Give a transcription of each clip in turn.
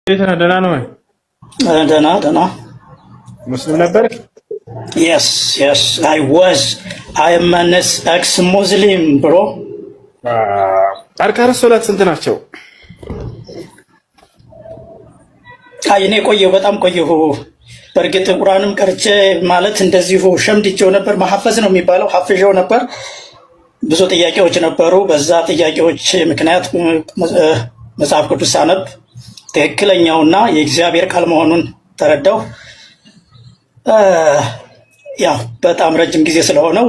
ደህና ነው ወይ? ደህና ሙስሊም ነበር? Yes, I am an ex-Muslim, bro. አርካን ሶላት ስንት ናቸው? እኔ ቆየሁ፣ በጣም ቆየሁ። በእርግጥ ቁርአንም ቀርቼ ማለት እንደዚሁ ሸምድጄው ነበር። መሐፈዝ ነው የሚባለው፣ ሐፍዤው ነበር። ብዙ ጥያቄዎች ነበሩ። በዛ ጥያቄዎች ምክንያት መጽሐፍ ቅዱስ ሳነብ ትክክለኛውና የእግዚአብሔር ቃል መሆኑን ተረዳሁ። ያው በጣም ረጅም ጊዜ ስለሆነው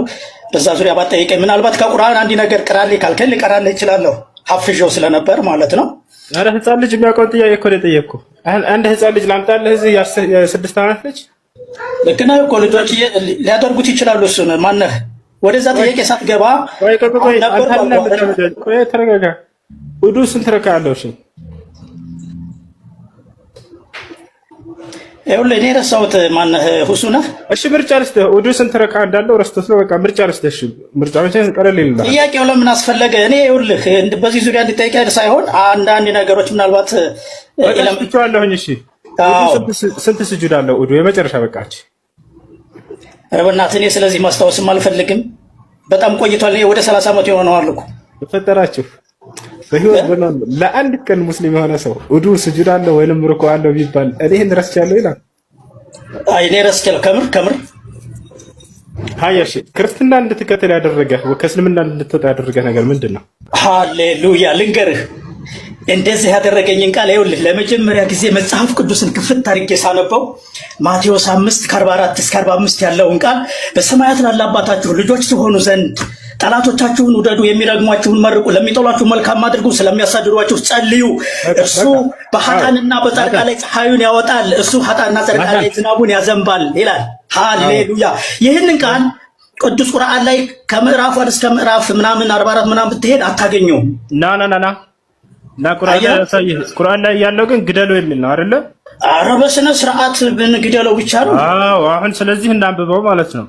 በዛ ዙሪያ ባጠይቀኝ ምናልባት ከቁርአን አንድ ነገር ቅራልኝ ካልከኝ ልቀራልህ እችላለሁ። ሐፍዤው ስለነበር ማለት ነው። አረ ህፃን ልጅ የሚያውቀውን ጥያቄ እኮ ነው የጠየቅኩህ። አንድ ህፃን ልጅ ላምጣልህ? እዚህ የ6 ዓመት ልጅ ልክ ነህ እኮ ልጆች ሊያደርጉት ይችላሉ። እሱን ማነህ ወደዛ ጥያቄ ሳትገባ ቆይ ተረጋጋ። ውዱ ስንት ረካ አለው? እሺ ይኸውልህ እኔ ረሳሁት። ማነህ ሁሱ ነህ? እሺ ምርጫ ልስጥህ። ውዱ ስንት ረካ እንዳለው ረስቶት ነው። በቃ ምርጫ ልስጥህ። እሺ ምርጫ መቼ ቀለል ይላል። ጥያቄው ለምን አስፈለገ? እኔ ይኸውልህ በዚህ ዙሪያ እንድጠይቅ ሳይሆን አንዳንድ ነገሮች ምናልባት እለምጥቻለሁኝ። እሺ ስንት ስጁድ አለው ውዱ? የመጨረሻ በቃች። በእናትህ እኔ ስለዚህ ማስታወስም አልፈልግም። በጣም ቆይቷል። እኔ ወደ 30 ዓመት የሆነዋል እኮ በፈጠራችሁ። በህይወት ለአንድ ቀን ሙስሊም የሆነ ሰው ውዱ ስጁድ አለው ወይንም ሩኩ አለው ቢባል እኔ ይሄን ረስቻለሁ ይላል። እኔ ረስቻለሁ ከምር ሀያሺ ክርስትና እንድትከተል ያደረገ ከእስልምና እንድትወጣ ያደረገ ነገር ምንድን ነው? ሃሌሉያ ልንገርህ፣ እንደዚህ ያደረገኝን ቃል ይኸውልህ። ለመጀመሪያ ጊዜ መጽሐፍ ቅዱስን ክፍት አድርጌ ሳነበው ማቴዎስ 5:44 እስከ 45 ያለውን ቃል በሰማያት ላለ አባታችሁ ልጆች ትሆኑ ዘንድ ጠላቶቻችሁን ውደዱ፣ የሚረግሟችሁን መርቁ፣ ለሚጠሏችሁ መልካም አድርጉ፣ ስለሚያሳድዷችሁ ጸልዩ። እርሱ በኃጥአንና በጻድቃን ላይ ፀሐዩን ያወጣል፣ እርሱ ኃጥአንና ጻድቃን ላይ ዝናቡን ያዘንባል ይላል። ሃሌሉያ። ይህንን ቃል ቅዱስ ቁርአን ላይ ከምዕራፍ 1 እስከ ምዕራፍ ምናምን 44 ምናምን ብትሄድ አታገኘውም። ና ቁርአን ላይ ያለው ግን ግደለው የሚል ነው አይደለ? ኧረ በስነ ስርዓት ግደለው ብቻ ነው። አዎ አሁን ስለዚህ እናንብበው ማለት ነው።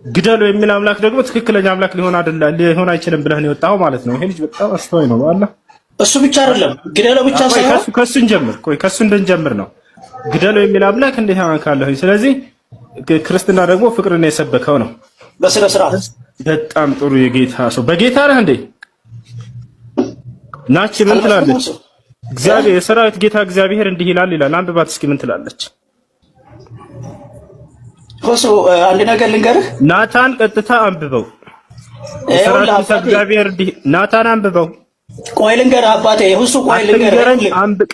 ግደለው የሚል አምላክ ደግሞ ትክክለኛ አምላክ ሊሆን አይችልም ብለህ ነው የወጣው ማለት ነው። ይሄ ልጅ በጣም አስተዋይ ነው አለ። እሱ ብቻ አይደለም ግደለው ብቻ ሳይሆን ከሱ እንጀምር። ከሱ እንጀምር ነው። ግደለው የሚል አምላክ እንዴት ያመልካለሁ? ስለዚህ ክርስትና ደግሞ ፍቅርን የሰበከው ነው በስነ ስርዓት። በጣም ጥሩ የጌታ ሰው። በጌታ ነህ እንዴ? ናቺ ምን ትላለች? እግዚአብሔር የሰራዊት ጌታ እግዚአብሔር እንዲህ ይላል። አንብባት እስኪ ምን ትላለች? ሁሱ አንድ ነገር ልንገርህ። ናታን ቀጥታ አንብበው። የሰራዊት ጌታ እግዚአብሔር እንዲህ ናታን አንብበው። ቆይ ልንገርህ አባቴ ሁሱ፣ ቆይ ልንገርህ።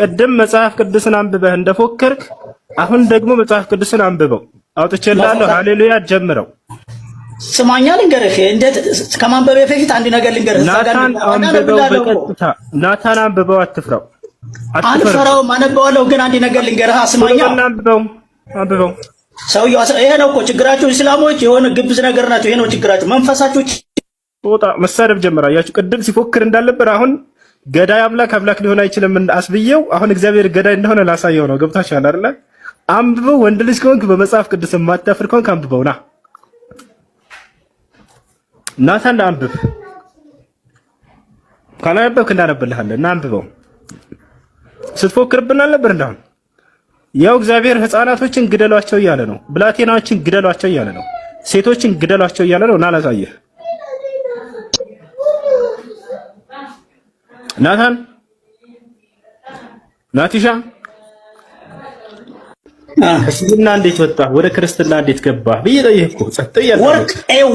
ቀደም መጽሐፍ ቅዱስን አንብበህ እንደፎከርክ አሁን ደግሞ መጽሐፍ ቅዱስን አንብበው። አውጥቼልሃለሁ። ሃሌሉያ ጀምረው። ስማኛ ልንገርህ። እንዴት ከማንበብ በፊት አንድ ነገር ልንገርህ። ናታን አንብበው በቀጥታ ናታን አንብበው። አትፍራው። አልፈራውም፣ አነበዋለሁ። ግን አንድ ነገር ልንገርህ። ስማኛ አንብበው። ሰውየው ይሄ ነው እኮ ችግራችሁ። እስላሞች የሆነ ግብዝ ነገር ናቸው። ይሄ ነው ችግራችሁ። መንፈሳችሁ ጦጣ መሳደብ ጀመረ። አያችሁ ቅድም ሲፎክር እንዳልነበር አሁን ገዳይ አምላክ ሊሆን አይችልም አስብየው አሁን እግዚአብሔር ገዳይ እንደሆነ ላሳየው ነው። ገብታችኋል አይደል? አንብበው። ወንድ ልጅ ከሆንክ በመጽሐፍ ቅዱስ የማታፍር ከሆንክ አንብበው። ናታን አንብብ። ካላነበብክ እንዳነብልሃለን። አንብበው። ስትፎክርብን አልነበር እንዳሁን? ያው እግዚአብሔር ሕፃናቶችን ግደሏቸው እያለ ነው። ብላቴናዎችን ግደሏቸው እያለ ነው። ሴቶችን ግደሏቸው እያለ ነው። እና ላሳየህ ናቲሻ እስልምና እንዴት ወጣ ወደ ክርስትና እንዴት ገባ ብዬ ጠየቅኩ። ጸጥ እያለ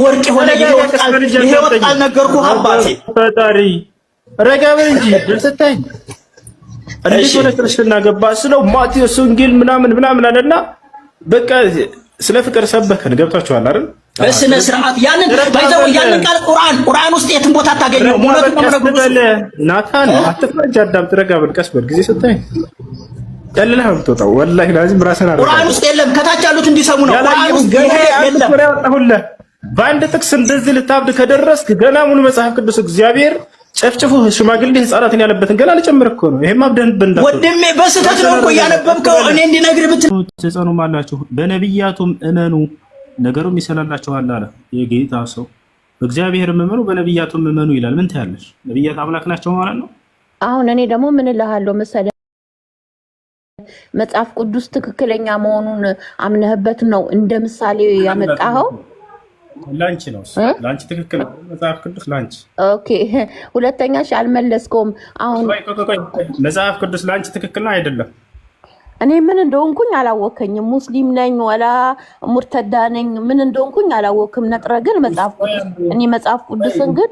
ወርቅ የሆነ የህይወት ቃል ነገርኩህ አባቴ። ፈጣሪ ረጋ በል እንጂ ደስተኝ እንዴት ወደ ክርስትና ገባ ስለው ማቴዎስ ወንጌል ምናምን አለና በቃ ስለ ፍቅር ሰበከን። ገብታችኋል አይደል? በስነ ስርዓት ያንን ቃል ቁርአን ውስጥ የትም ቦታ አታገኘው። ናታን አትፍራጅ፣ አዳምጥ፣ ረጋ በል፣ ቀስ በል። ጊዜ ስታይ ቀልለህ ነው የምትወጣው። ወላሂ ላዚም ራስህን አረጋ። ቁርአን ውስጥ የለም። ከታች ያሉት እንዲሰሙ ነው። ቁርአን ውስጥ የለም። በአንድ ጥቅስ እንደዚህ ልታብድ ከደረስክ ገና ሙሉ መጽሐፍ ቅዱስ እግዚአብሔር ጨፍጭፎ ሽማግሌ ህፃናትን ያለበትን ገና ልጨምር እኮ ነው። ይሄማ አብደንብን ወንድሜ በስህተት ነው እኮ ያነበብከው። እኔ እንዲነግር ተጸኑም አላችሁ በነብያቱም እመኑ ነገሩም ይሰላላችኋል አለ የጌታ ሰው። በእግዚአብሔርም እመኑ በነብያቱም እመኑ ይላል። ምን ታያለሽ? ነብያት አምላክ ናቸው ማለት ነው። አሁን እኔ ደግሞ ምን እልሃለሁ መሰለህ መጽሐፍ ቅዱስ ትክክለኛ መሆኑን አምነህበት ነው እንደ ምሳሌ ያመጣኸው? ላንቺ ነው ላንቺ ትክክል መጽሐፍ ቅዱስ ላንቺ። ኦኬ ሁለተኛ አልመለስከውም። አሁን መጽሐፍ ቅዱስ ላንቺ ትክክል ነው አይደለም? እኔ ምን እንደሆንኩኝ አላወከኝም። ሙስሊም ነኝ ወላ ሙርተዳ ነኝ ምን እንደሆንኩኝ አላወክም። ነጥረ ግን መጽሐፍ ቅዱስ እኔ መጽሐፍ ቅዱስን ግን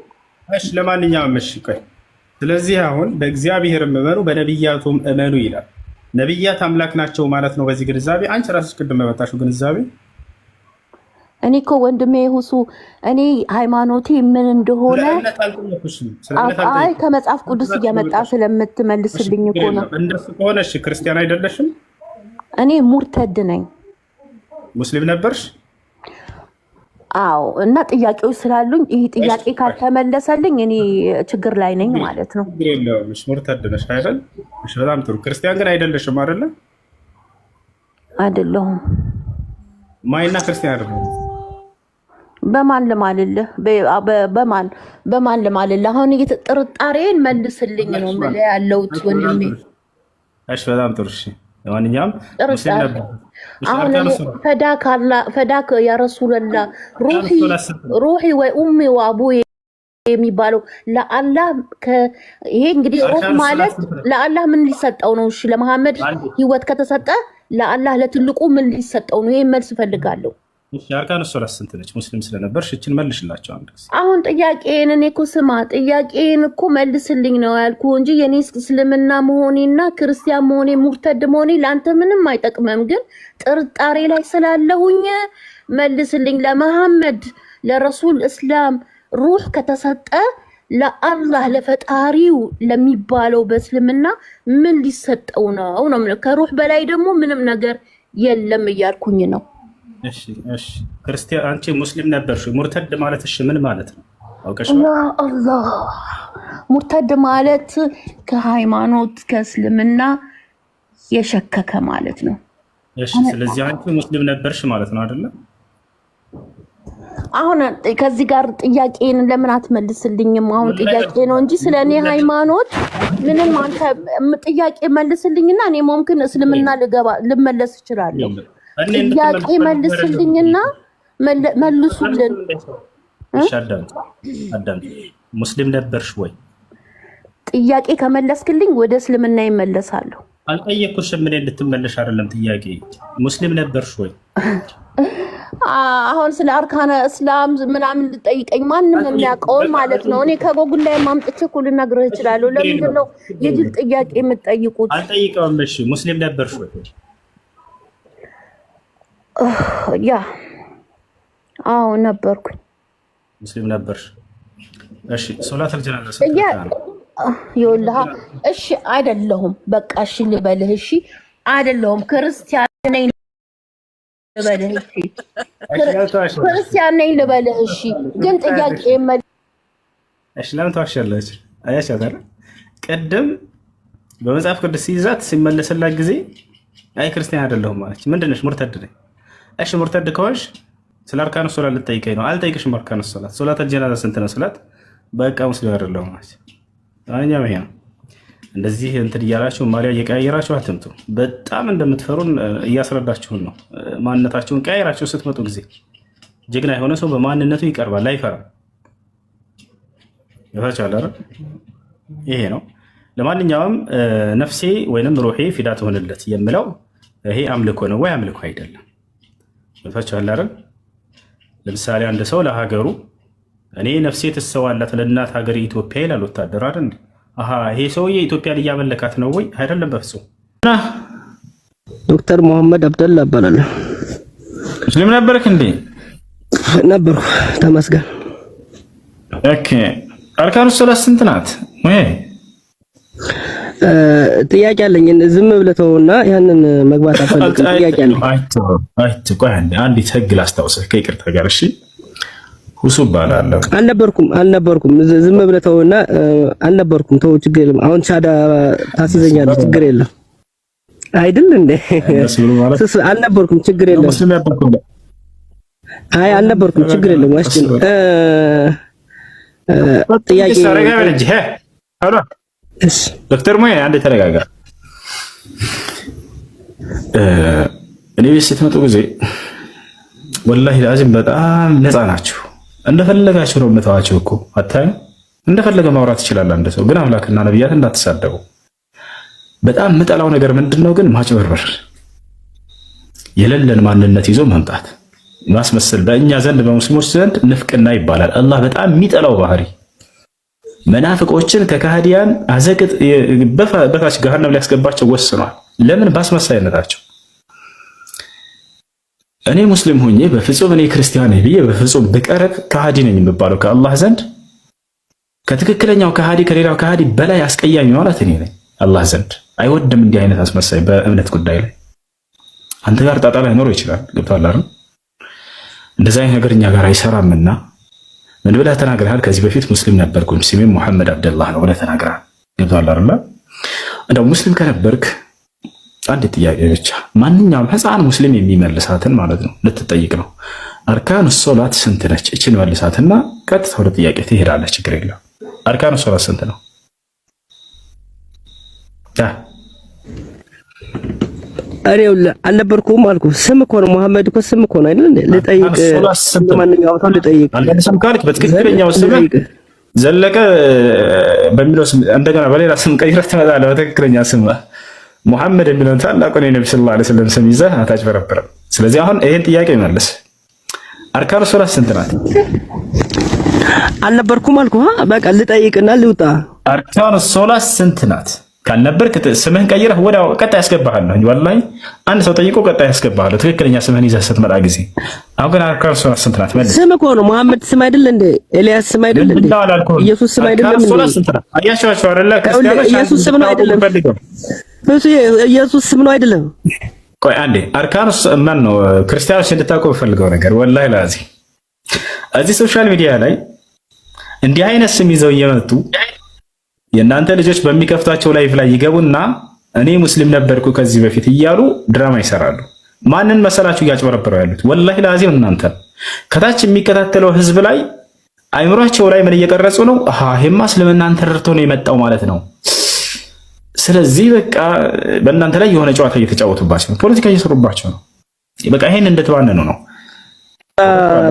እሺ ለማንኛውም እሺ ቆይ። ስለዚህ አሁን በእግዚአብሔር እመኑ በነብያቱም እመኑ ይላል። ነብያት አምላክ ናቸው ማለት ነው በዚህ ግንዛቤ። አንቺ ራስሽ ቅድም መጣሽው ግንዛቤ። እኔ እኮ ወንድሜ ሁሱ እኔ ሃይማኖቴ ምን እንደሆነ አይ ከመጽሐፍ ቅዱስ እየመጣ ስለምትመልስልኝ እኮ ነው። እንደሱ ከሆነ እሺ ክርስቲያን አይደለሽም? እኔ ሙርተድ ነኝ። ሙስሊም ነበርሽ? አዎ። እና ጥያቄዎች ስላሉኝ ይሄ ጥያቄ ካልተመለሰልኝ እኔ ችግር ላይ ነኝ ማለት ነው። እሺ ሙርተድ ነሽ አይደል? እሺ በጣም ጥሩ። ክርስቲያን ግን አይደለሽም አይደለ? አይደለሁም። ማይና ክርስቲያን አይደለም። በማን ልማልልህ? በማን ልማልልህ? አሁን ጥርጣሬን መልስልኝ ነው የምልህ ያለሁት ወንድሜ። እሺ በጣም ጥሩ። እሺ ለማንኛውም ሙስሊም ነበር። አሁን ፈዳክ ያ ረሱላህ ሩሂ ወይ ኡሚ ወአቡዬ የሚባለው ለአላህ ይሄ እንግዲህ ሩህ ማለት ለአላህ ምን ሊሰጠው ነው? እሺ ለመሐመድ ህይወት ከተሰጠ ለአላህ ለትልቁ ምን ሊሰጠው ነው? ይሄን መልስ ፈልጋለሁ። እሺ አርካኑ ሶላት ስንት ነች? ሙስሊም ስለነበርሽ እቺን መልሽላቸው አንድ ጊዜ። አሁን ጥያቄን እኔ እኮ ስማ፣ ጥያቄን እኮ መልስልኝ ነው ያልኩ እንጂ የኔ እስልምና መሆኔና ክርስቲያን መሆኔ ሙርተድ መሆኔ ለአንተ ምንም አይጠቅምም። ግን ጥርጣሬ ላይ ስላለሁኝ መልስልኝ። ለመሐመድ ለረሱል እስላም ሩህ ከተሰጠ ለአላህ ለፈጣሪው ለሚባለው በእስልምና ምን ሊሰጠው ነው ነው? ከሩህ በላይ ደግሞ ምንም ነገር የለም እያልኩኝ ነው። እሺ ክርስቲያን አንቺ ሙስሊም ነበርሽ። ሙርተድ ማለት እሺ ምን ማለት ነው አውቀሽ? ያ አላህ ሙርተድ ማለት ከሃይማኖት ከእስልምና የሸከከ ማለት ነው። እሺ ስለዚህ አንቺ ሙስሊም ነበርሽ ማለት ነው አይደለ? አሁን ከዚህ ጋር ጥያቄን ለምን አትመልስልኝም? አሁን ጥያቄ ነው እንጂ ስለኔ ሃይማኖት ምንም አንተ ጥያቄ መልስልኝና እኔ ሙምኪን እስልምና ልመለስ እችላለሁ። ጥያቄ መልስልኝና መልሱልን። እሺ አዳም ሙስሊም ነበርሽ ወይ? ጥያቄ ከመለስክልኝ ወደ እስልምና ይመለሳለሁ። አልጠየኩሽም። ምን እንድትመለሽ አይደለም ጥያቄ። ሙስሊም ነበርሽ ወይ? አሁን ስለ አርካነ እስላም ምናምን ልጠይቀኝ ማንም የሚያውቀውን ማለት ነው። እኔ ከጎጉል ላይ ማምጥቼ እኮ ልነግርህ እችላለሁ። ለምንድን ነው የጅል ጥያቄ የምትጠይቁት? አልጠይቀውም። እሺ ሙስሊም ነበርሽ ወይ? ያ አዎ ነበርኩኝ። ሙስሊም ነበርሽ? እሺ ሶላት አልጀናዛ ይኸውልህ እሺ አይደለሁም። በቃ እሺ ልበልህ። እሺ አይደለሁም ክርስቲያን ነኝ ልበልህ። እሺ ክርስቲያን ነኝ ልበልህ። እሺ ግን ጥያቄ እሺ ለምን ተዋሻለች? አያሻት አይደል? ቅድም በመጽሐፍ ቅዱስ ሲይዛት ሲመለስላት ጊዜ አይ ክርስቲያን አይደለሁም ማለች። ምንድን ነሽ? ሙርተድ ነኝ። እሺ ሙርተድ ከሆንሽ ስለ አርካኑ ሶላት ልጠይቀኝ ነው። አልጠይቅሽም። አርካኑ ሶላት ሶላት አልጀናዛ ስንት ነው ስላት በቃ ሙስሊም አይደለሁም ማለች። አኛው ይሄ ነው። እንደዚህ እንትን እያላችሁ ማሊያ እየቀያየራችሁ አትምጡ። በጣም እንደምትፈሩን እያስረዳችሁን ነው። ማንነታችሁን ቀያየራችሁ ስትመጡ ጊዜ ጀግና የሆነ ሰው በማንነቱ ይቀርባል፣ አይፈራም። ይፈቻል አይደል? ይሄ ነው። ለማንኛውም ነፍሴ ወይንም ሩሄ ፊዳ ትሆንለት የምለው ይሄ አምልኮ ነው ወይ አምልኮ አይደለም? ይፈቻል አይደል? ለምሳሌ አንድ ሰው ለሀገሩ እኔ ነፍሴ ትሰዋላት ለእናት ሀገር ኢትዮጵያ ይላል ወታደር አይደል? ይሄ ሰውዬ ኢትዮጵያን እያመለካት ነው ወይ? አይደለም በፍጹም። ዶክተር መሐመድ አብደላ እባላለሁ። ሙስሊም ነበርክ እንዴ? ነበርኩ፣ ተመስገን። ኦኬ አርካኑ ሶላት ስንት ናት? ወይ ጥያቄ አለኝ። ዝም ብለህ ተውና ያንን መግባት አፈልግም። ጥያቄ አለኝ። ቆይ አንዲት ህግ ላስታውስህ ከይቅርታ ጋር እሺ። ሁሱ ባላለው አልነበርኩም። ዝም ብለህ ተውና አልነበርኩም። ተው ችግር የለም። አሁን ሻዳ ታስይዘኛለህ፣ ችግር የለም አይደል እንዴ? አልነበርኩም፣ ችግር የለም። አይ አልነበርኩም፣ ችግር የለም። ዋሽን ጥያቄ ዶክተር ሞያ አንዴ ተረጋጋ። እኔ ቤት ስትመጡ ጊዜ ወላሂ ላዚም በጣም ነፃ ናችሁ። እንደፈለጋችሁ ነው የምተዋችሁ እኮ አታዩ። እንደፈለገ ማውራት ይችላል አንድ ሰው፣ ግን አምላክና ነብያት እንዳትሳደቡ። በጣም የምጠላው ነገር ምንድነው ግን ማጭበርበር፣ የሌለን ማንነት ይዞ መምጣት፣ ማስመሰል። በእኛ ዘንድ በሙስሊሞች ዘንድ ንፍቅና ይባላል። አላህ በጣም የሚጠላው ባህሪ መናፍቆችን ከካህዲያን አዘቅጥ በታች ገሃነም ሊያስገባቸው ወስኗል። ለምን? ባስመሳይነታቸው። እኔ ሙስሊም ሆኜ በፍጹም እኔ ክርስቲያን ነኝ ብዬ በፍጹም ብቀርብ ከሃዲ ነኝ የሚባለው ከአላህ ዘንድ ከትክክለኛው ከሃዲ ከሌላው ከሃዲ በላይ አስቀያሚ ማለት እኔ ነኝ አላህ ዘንድ። አይወድም እንዲህ አይነት አስመሳይ በእምነት ጉዳይ ላይ። አንተ ጋር ጣጣ ላይኖረው ይችላል። ገብቶሃል አይደል? እንደዚህ አይነት ነገር እኛ ጋር አይሰራምና ምን ብለህ ተናግረሃል? ከዚህ በፊት ሙስሊም ነበርኩኝ ስሜም መሐመድ አብደላህ ነው ብለህ ተናግረሃል። ገብቶሃል አይደል? እንደው ሙስሊም ከነበርክ አንድ ጥያቄ ብቻ ማንኛውም ህፃን ሙስሊም የሚመልሳትን ማለት ነው ልትጠይቅ ነው። አርካኑ ሶላት ስንት ነች? እችን መልሳትና ቀጥታ ወደ ጥያቄ ትሄዳለህ። ችግር የለም። አርካኑ ሶላት ስንት ነው? እኔ አልነበርኩም አልኩ። ስም እኮ ነው መሐመድ እኮ ስም እኮ ነው አይደል እንዴ? ልጠይቅ ማንኛውም ሰው ልጠይቅ። አንተ ስም ካልክ በትክክለኛው ስም ዘለቀ በሚለው ስም እንደገና በሌላ ስም ቀይረህ ትመጣለህ። በትክክለኛ ስም ሙሐመድ የሚለውን ታላቁን የነብዩ ሰለላሁ ዐለይሂ ወሰለም ስም ይዘህ አታጭበረብርም። ስለዚህ አሁን ይሄን ጥያቄ መልስ። አርካኑ ሶላት ስንት ናት? አልነበርኩም አልኩ። በቃ ልጠይቅና ልውጣ። አርካኑ ሶላት ስንት ናት? ካልነበርክ ስምህን ቀይረህ ወዲያው ቀጣይ ያስገባሃለሁ። ወላሂ አንድ ሰው ጠይቆ ቀጣይ ያስገባሃለሁ ትክክለኛ ስምህን ይዘህ ስትመጣ ጊዜ። አሁን ግን አርካኑ ሶላት ስንት ናት? መልስ። ስም እኮ ነው መሐመድ ስም አይደል እንዴ? ኤልያስ ስም አይደል እንዴ? ኢየሱስ ስም አይደለም እንዴ? ሶላት ስንት ናት? አያችኋቸው አይደለ? ክርስቲያኖች ኢየሱስ ስም ነው አይደለም? እሱ ኢየሱስ ስም ነው አይደለም? ቆይ አንዴ አርካኑ ማን ነው? ክርስቲያኖች እንድታውቁ ፈልገው ነገር ወላሂ ላዚ እዚህ ሶሻል ሚዲያ ላይ እንዲህ አይነት ስም ይዘው እየመጡ የእናንተ ልጆች በሚከፍቷቸው ላይፍ ላይ ይገቡና እኔ ሙስሊም ነበርኩ ከዚህ በፊት እያሉ ድራማ ይሰራሉ። ማንን መሰላችሁ እያጭበረበሩ ያሉት? ወላሂ ላዚም እናንተ ከታች የሚከታተለው ህዝብ ላይ አይምሯቸው ላይ ምን እየቀረጹ ነው? አሃ ይሄማ እስልምናን ተረድቶ ነው የመጣው ማለት ነው። ስለዚህ በቃ በእናንተ ላይ የሆነ ጨዋታ እየተጫወቱባቸው ነው፣ ፖለቲካ እየሰሩባቸው ነው። በቃ ይሄን እንደተባነኑ ነው።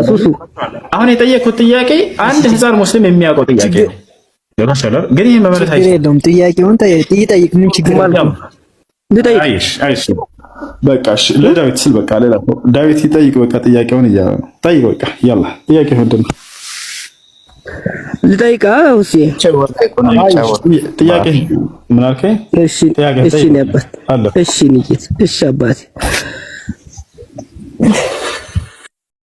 ሱሱ አሁን የጠየቁት ጥያቄ አንድ ህፃን ሙስሊም የሚያውቀው ጥያቄ ነው። ግን ይሄን መመለስ አይደለም። ጥያቄውን ጠይቅ። ምን ችግር አለው? አይሽ በቃ እሺ፣ ለዳዊት ስል በቃ ሌላ ዳዊት ይጠይቅ። በቃ ጥያቄውን እያለ ነው። ጠይቅ በቃ ያላ ጥያቄ ምንድን ነው? ልጠይቃ ሁሴ ጥያቄ ምን አልከኝ? እሺ እሺ ነበር። እሺ ንይት እሺ አባቴ